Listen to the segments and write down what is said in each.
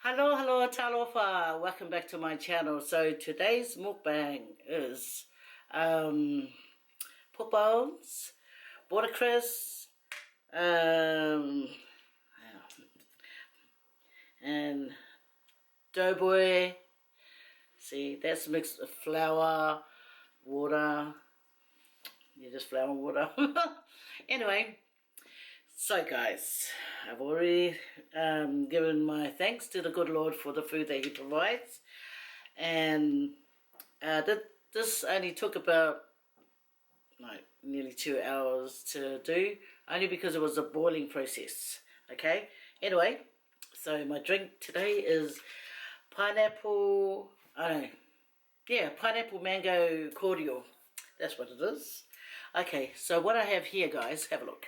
Hello, talofa. Welcome back to my channel. So today's mukbang is pork bones, watercress, um, and doughboy. See, that's mixed with flour, water. Yeah, just flour and water. Anyway, so guys, I've already given my thanks to the good Lord for the food that He provides, and this only took about nearly 2 hours to do, only because it was a boiling process. Okay. Anyway, so my drink today is pineapple. Pineapple mango cordial. That's what it is. Okay. So what I have here, guys, have a look.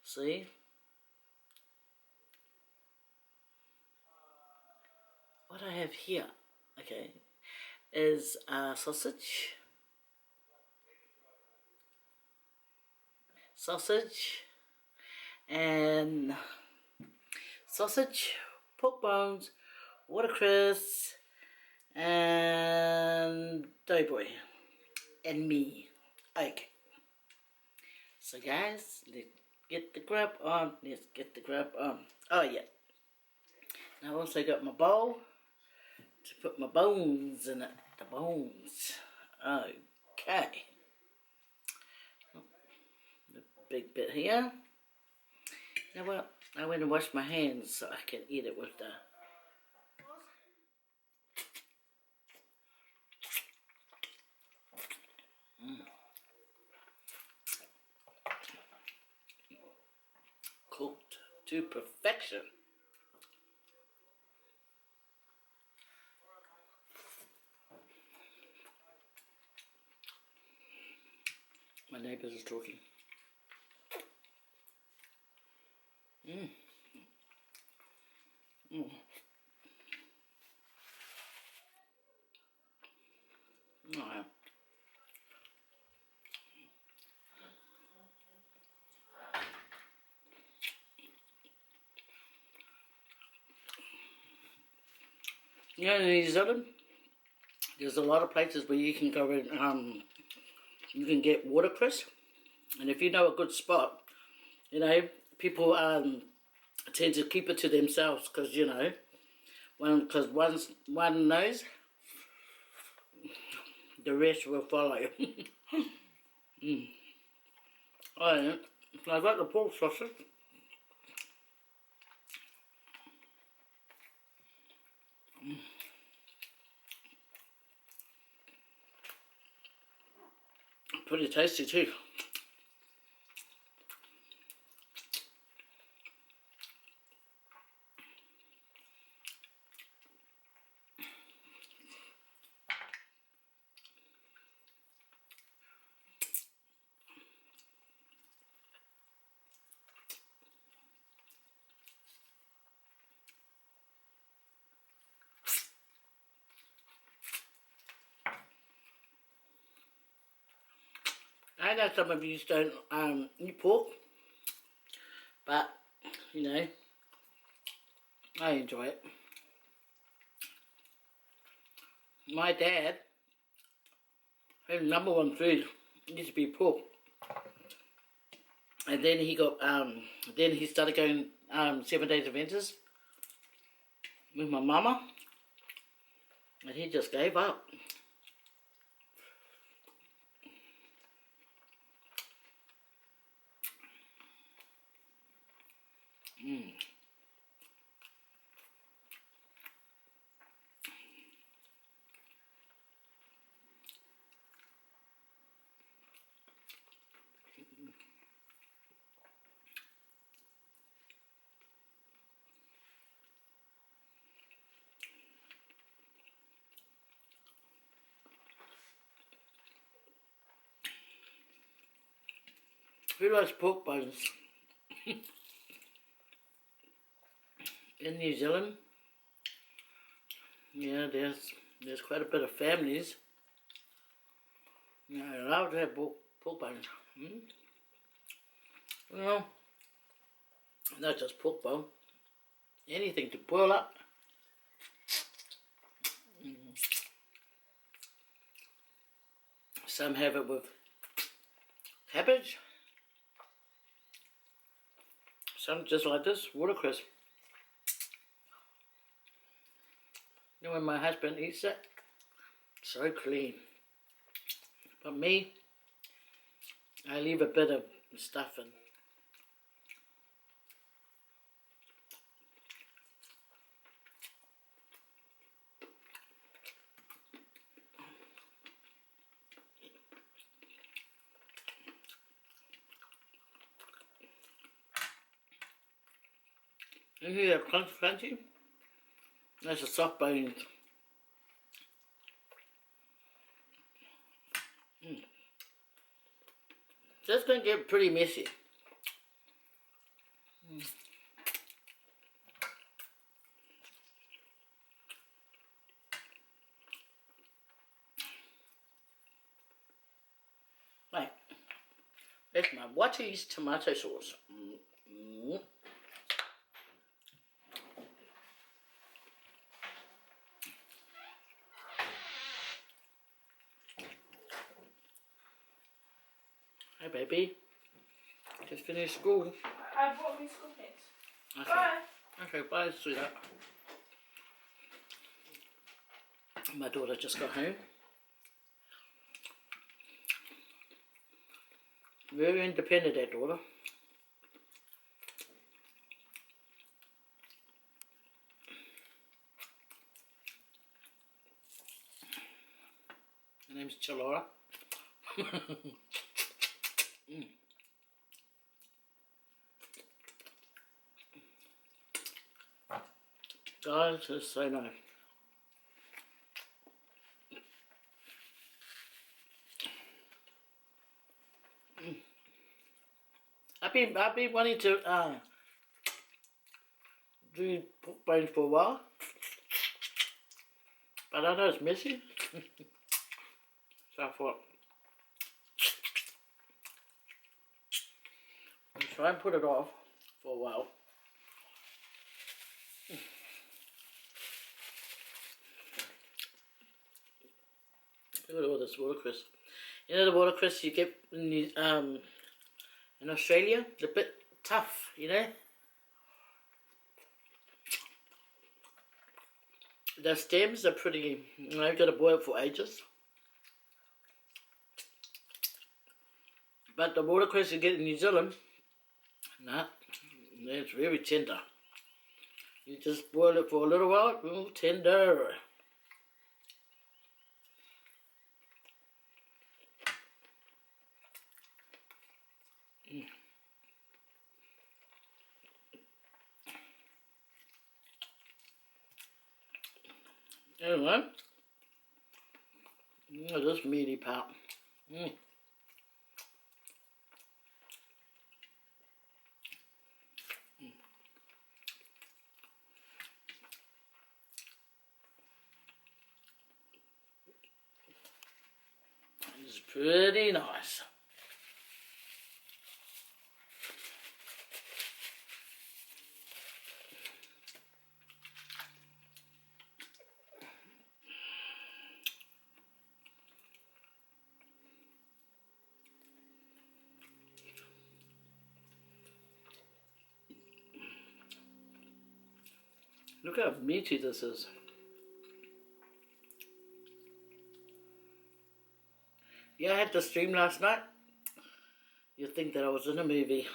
See? What I have here, okay, is sausage, and pork bones, watercress, and doughboy, and me. Okay. So guys, let's get the grub on. Oh yeah. And I've also got my bowl to put my bones in it. The bones. Okay. The big bit here. Now what? I went and washed my hands so I can eat it with the... Cooked to perfection. My neighbours is talking. Oh, yeah. You know, in New Zealand, there's a lot of places where you can go and you can get watercress, and if you know a good spot, you know, people tend to keep it to themselves because, you know, once one knows, the rest will follow. I got the pork sausage. Pretty tasty too. I know some of you don't eat pork, but, you know, I enjoy it. My dad, his number one food used to be pork. And then he got, then he started going 7 Days Adventures with my mama, and he just gave up. Who likes pork bones? In New Zealand, yeah, there's quite a bit of families. Yeah, I love to have pork bones. You know, not just pork bone. anything to boil up. Some have it with cabbage. Some just like this, watercress. You know, when my husband eats it, so clean. But me, I leave a bit of stuff in. You hear that crunchy, crunchy? That's a soft bone. That's going to get pretty messy. Right. That's my Watties tomato sauce. Hey baby, just finished school. I brought me school things. Okay. Bye. Okay, bye, sweetheart. My daughter just got home. Very independent, that daughter. Her name's Chalora. Guys, it's so nice. I've been wanting to do pork bones for a while, but I know it's messy, so I thought I'll try and put it off for a while. Look at all this watercress. You know the watercress you get in Australia? It's a bit tough, you know? The stems are pretty, you know, you've got to boil it for ages. But the watercress you get in New Zealand, nah, it's very tender. You just boil it for a little while, ooh, tender. Anyway, this meaty part. It's pretty nice. Look how meaty this is. Yeah, I had the stream last night. You'd think that I was in a movie.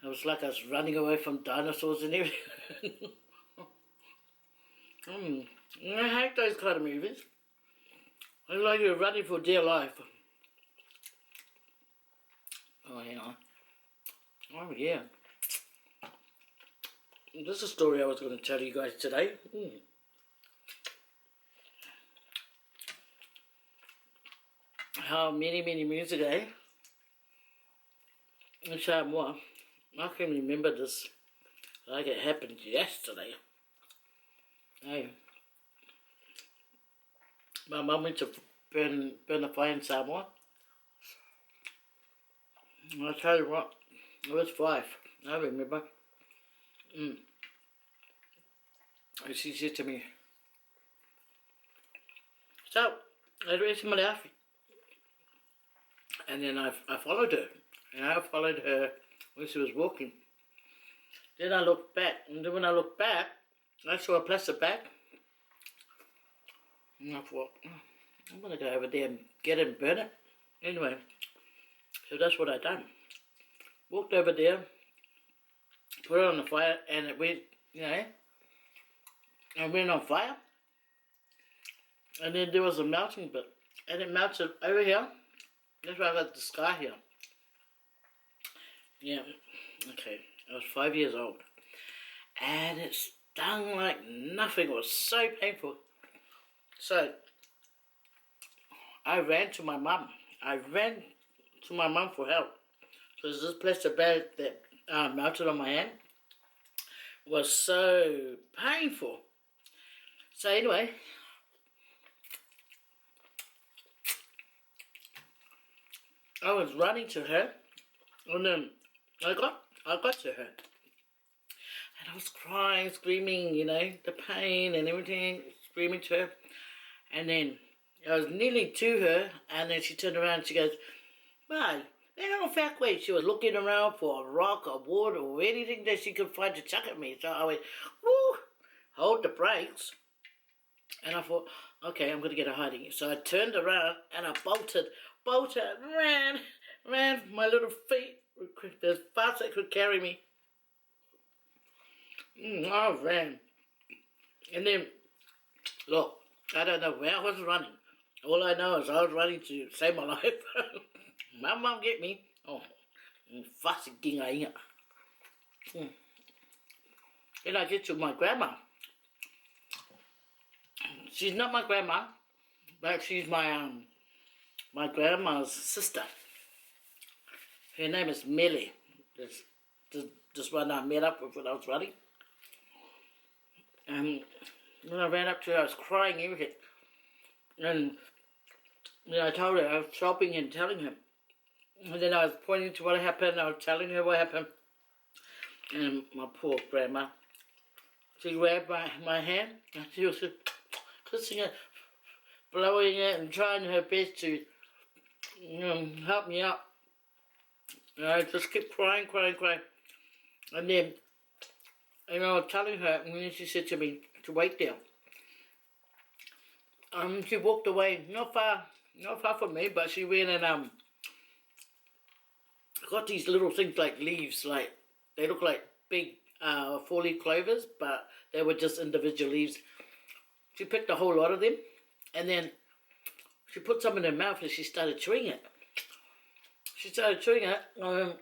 I was like I was running away from dinosaurs and everything. I hate those kind of movies. I like you're running for dear life. Oh, hang on. Oh, yeah. This is a story I was going to tell you guys today. How many moons ago, in Samoa, I can remember this like it happened yesterday. Hey, my mum went to burn a fire in Samoa. I'll tell you what, I was 5, I remember. And she said to me, so, I read some of that. And then I followed her. And I followed her when she was walking. Then I looked back. And then when I looked back, I saw a plastic bag. And I thought, I'm going to go over there and get it and burn it. Anyway, so that's what I done. Walked over there, put it on the fire, and it went, you know, it went on fire. And then there was a melting bit, and it melted over here. That's why I got the scar here. Yeah, okay, I was 5 years old. And it stung like nothing. It was so painful. So, I ran to my mum. I ran to my mum for help. So this plastic bag that melted on my hand was so painful. So anyway, I was running to her, and then I got to her, and I was crying, screaming, you know, the pain and everything, screaming to her, and then I was nearly to her, and then she turned around and she goes, "Bye." Then on fact way, she was looking around for a rock or wood or anything that she could find to chuck at me. So I went, whoo, hold the brakes. And I thought, okay, I'm going to get a hiding. So I turned around and I bolted, ran my little feet as fast as they could carry me. I ran. And then, look, I don't know where I was running. All I know is I was running to save my life. My mum get me. Oh, fussy thing I ain't. Then I get to my grandma. She's not my grandma, but she's my my grandma's sister. Her name is Millie. This one I met up with when I was running. And when I ran up to her, I was crying everything. And then I told her, I was sobbing and telling her. And then I was pointing to what happened, I was telling her what happened. And my poor grandma, she grabbed my hand, and she was kissing it, blowing it, and trying her best to help me out. And I just kept crying. And then, I was telling her, and then she said to me to wait there. She walked away, not far from me, but she went and got these little things like leaves, like they look like big 4-leaf clovers, but they were just individual leaves. She picked a whole lot of them, and then she put some in her mouth and she started chewing it. And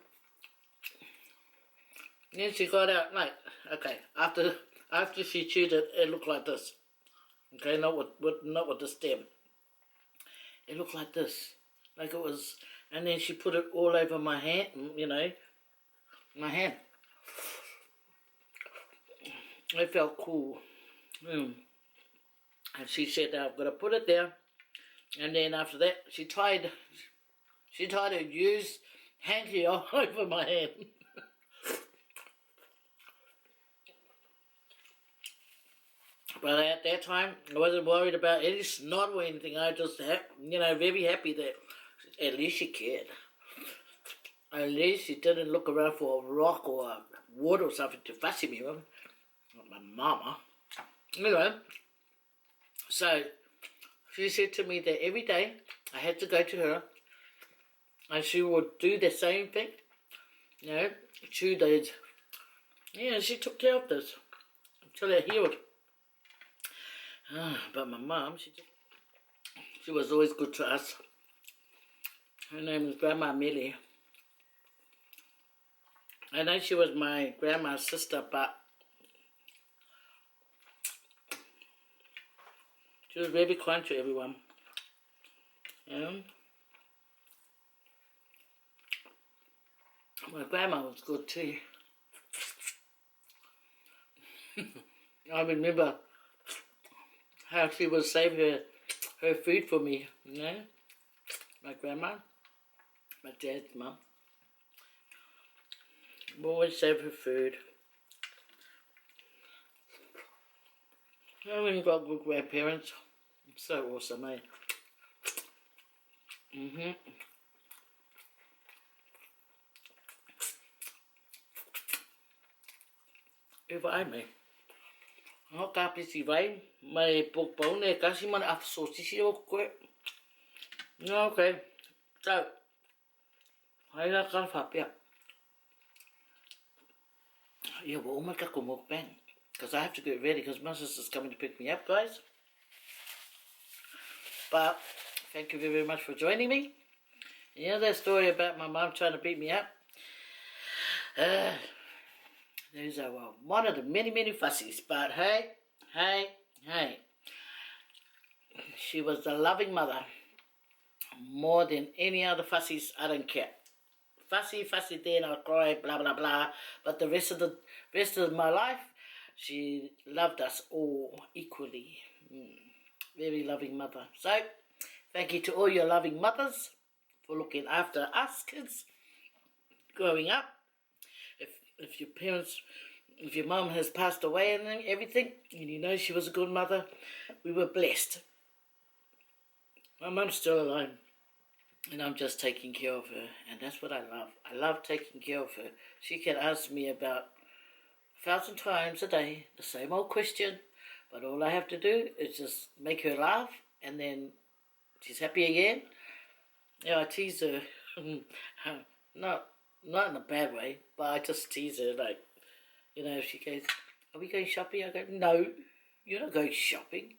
then she got out, like, okay, after she chewed it, it looked like this. Okay, not with the stem. It looked like this, like it was. And then she put it all over my hand, you know, my hand. It felt cool. And she said, "I've got to put it there." And then after that, she tried to use hanky all over my hand. But at that time, I wasn't worried about any snot or anything. I was just, very happy that at least she cared. At least she didn't look around for a rock or a wood or something to fussy me with. Not my mama. Anyway, so she said to me that every day I had to go to her and she would do the same thing. Chew those. Yeah, she took care of this until it healed. But my mum, she was always good to us. Her name is Grandma Millie. I know she was my grandma's sister, but she was very kind to everyone. My grandma was good too. I remember how she would save her food for me, My grandma, my dad's mum, would always save her food. I mean, you've got good grandparents. So awesome, eh? Vai mày. Nó cạp đi vai. Mày buộc bóng này cá xí mà áp sổ xí quê. Okay. So, I like to have yeah. Yeah, but I'm gonna go mukbang because I have to get ready because my sister's coming to pick me up, guys. But thank you very much for joining me. You know that story about my mum trying to beat me up? Those are one of the many fussies. But hey, she was the loving mother. More than any other fussies, I don't care. Fussy, then I'll cry, blah blah blah. But the rest of my life, she loved us all equally. Very loving mother. So, thank you to all your loving mothers for looking after us kids growing up. If your parents, if your mum has passed away and everything, and you know she was a good mother, we were blessed. My mum's still alive. And I'm just taking care of her. And that's what I love. I love taking care of her. She can ask me about 1,000 times a day the same old question. But all I have to do is just make her laugh. And then she's happy again. Yeah, I tease her. Not in a bad way. But I just tease her. Like, you know, if she goes, are we going shopping? I go, no, you're not going shopping.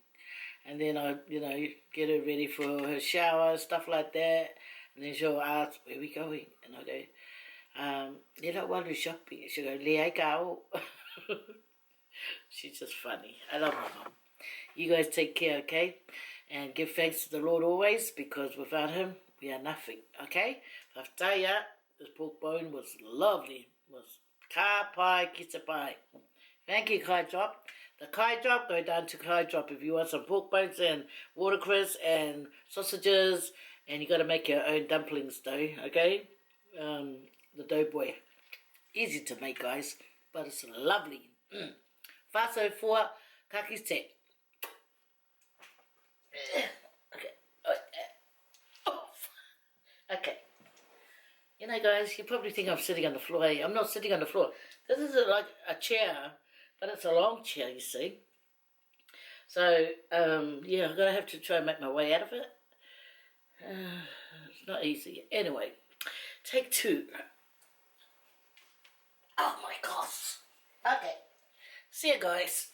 And then I, you know, get her ready for her shower, stuff like that. And then she'll ask, where are we going? And I go, you don't want to go shopping. She'll go, Lea go. She's just funny. I love my mum. You guys take care, okay? And give thanks to the Lord always, because without him, we are nothing, okay? Whaftaia, this pork bone was lovely. It was ka pai, kita pai. Thank you, Kai Drop. The Kai Drop, go down to Kai Drop if you want some pork bones and watercress and sausages, and you got to make your own dumplings though, okay? The doughboy. Easy to make, guys, but it's lovely. Faso for kakiste. Okay. Okay. You know, guys, you probably think I'm sitting on the floor. I'm not sitting on the floor. This is like a chair. But it's a long chair, you see. So, yeah, I'm going to have to try and make my way out of it. It's not easy. Anyway, take 2. Oh, my gosh. Okay. See you, guys.